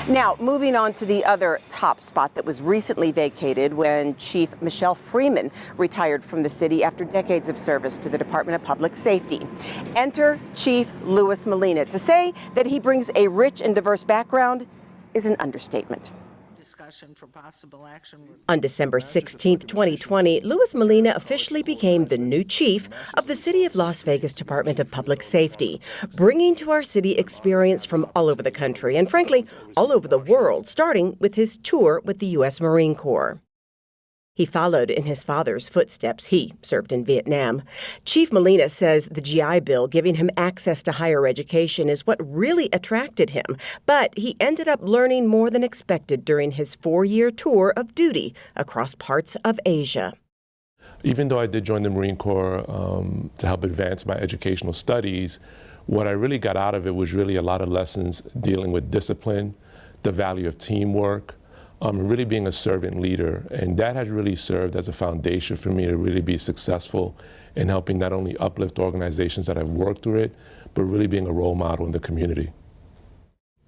Now, moving on to the other top spot that was recently vacated when Chief Michelle Freeman retired from the city after decades of service to the Department of Public Safety. Enter Chief Louis Molina. To say that he brings a rich and diverse background is an understatement. For possible action. On December 16, 2020, Louis Molina officially became the new chief of the City of Las Vegas Department of Public Safety, bringing to our city experience from all over the country and, frankly, all over the world, starting with his tour with the U.S. Marine Corps. He followed in his father's footsteps. He served in Vietnam. Chief Molina says the GI Bill giving him access to higher education is what really attracted him. But he ended up learning more than expected during his 4-year tour of duty across parts of Asia. Even though I did join the Marine Corps to help advance my educational studies, what I really got out of it was really a lot of lessons dealing with discipline, the value of teamwork, really being a servant leader. And that has really served as a foundation for me to really be successful in helping not only uplift organizations that I've worked with, but really being a role model in the community.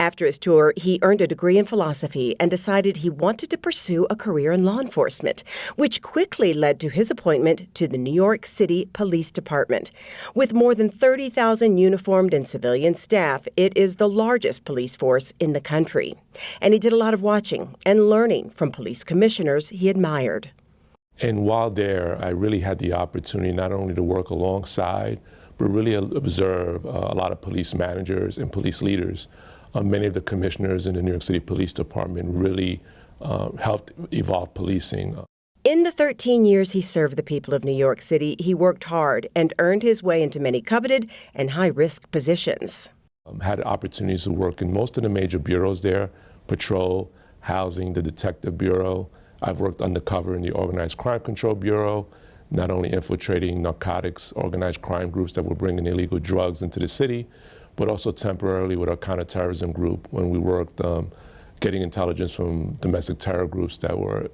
After his tour, he earned a degree in philosophy and decided he wanted to pursue a career in law enforcement, which quickly led to his appointment to the New York City Police Department. With more than 30,000 uniformed and civilian staff, it is the largest police force in the country. And he did a lot of watching and learning from police commissioners he admired. And while there, I really had the opportunity not only to work alongside, but really observe a lot of police managers and police leaders. Many of the commissioners in the New York City Police Department really helped evolve policing. In the 13 years he served the people of New York City, he worked hard and earned his way into many coveted and high-risk positions. Had opportunities to work in most of the major bureaus there, patrol, housing, the detective bureau. I've worked undercover in the Organized Crime Control Bureau, not only infiltrating narcotics, organized crime groups that were bringing illegal drugs into the city, but also temporarily with our counterterrorism group when we worked getting intelligence from domestic terror groups that were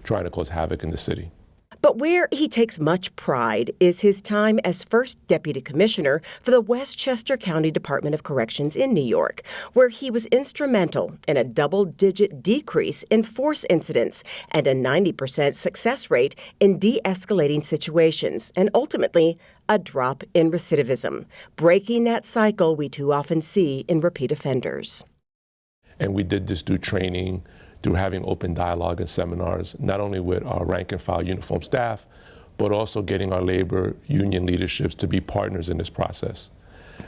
trying to cause havoc in the city. But where he takes much pride is his time as first deputy commissioner for the Westchester County Department of Corrections in New York, where he was instrumental in a double-digit decrease in force incidents and a 90% success rate in de-escalating situations, and ultimately a drop in recidivism, breaking that cycle we too often see in repeat offenders. And we did this through training, through having open dialogue and seminars, not only with our rank and file uniform staff, but also getting our labor union leaderships to be partners in this process.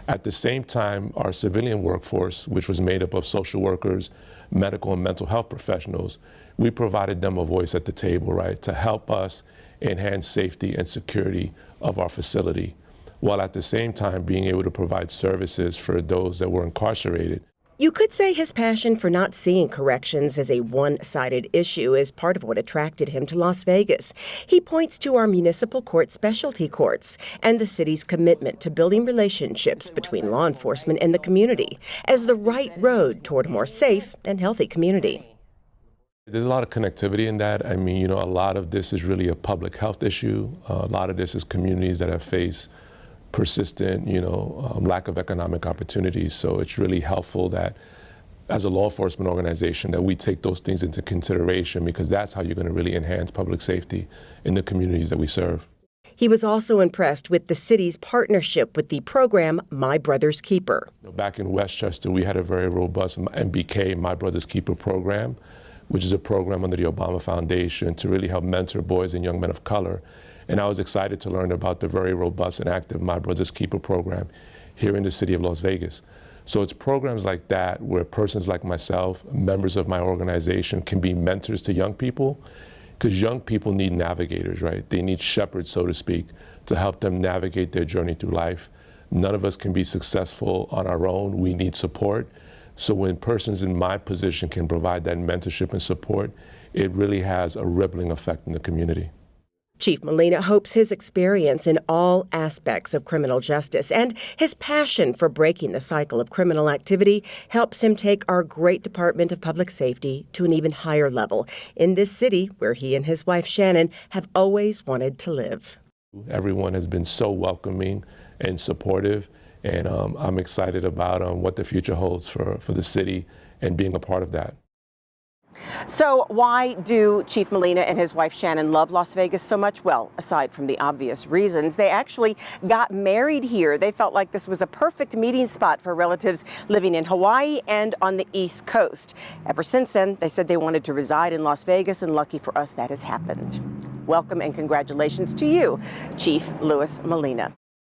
At the same time, our civilian workforce, which was made up of social workers, medical and mental health professionals, we provided them a voice at the table, right, to help us enhance safety and security of our facility, while at the same time being able to provide services for those that were incarcerated. You could say his passion for not seeing corrections as a one-sided issue is part of what attracted him to Las Vegas. He points to our municipal court specialty courts and the city's commitment to building relationships between law enforcement and the community as the right road toward a more safe and healthy community. There's a lot of connectivity in that. I mean, a lot of this is really a public health issue. A lot of this is communities that have faced persistent, lack of economic opportunities. So it's really helpful that as a law enforcement organization that we take those things into consideration, because that's how you're going to really enhance public safety in the communities that we serve. He was also impressed with the city's partnership with the program My Brother's Keeper. Back in Westchester, we had a very robust MBK, My Brother's Keeper program, which is a program under the Obama Foundation to really help mentor boys and young men of color. And I was excited to learn about the very robust and active My Brother's Keeper program here in the city of Las Vegas. So it's programs like that where persons like myself, members of my organization, can be mentors to young people, because young people need navigators, right? They need shepherds, so to speak, to help them navigate their journey through life. None of us can be successful on our own. We need support. So when persons in my position can provide that mentorship and support, it really has a rippling effect in the community. Chief Molina hopes his experience in all aspects of criminal justice and his passion for breaking the cycle of criminal activity helps him take our great Department of Public Safety to an even higher level in this city where he and his wife Shannon have always wanted to live. Everyone has been so welcoming and supportive, And I'm excited about what the future holds for the city and being a part of that. So why do Chief Molina and his wife Shannon love Las Vegas so much? Well, aside from the obvious reasons, they actually got married here. They felt like this was a perfect meeting spot for relatives living in Hawaii and on the East Coast. Ever since then, they said they wanted to reside in Las Vegas, and lucky for us, that has happened. Welcome and congratulations to you, Chief Louis Molina.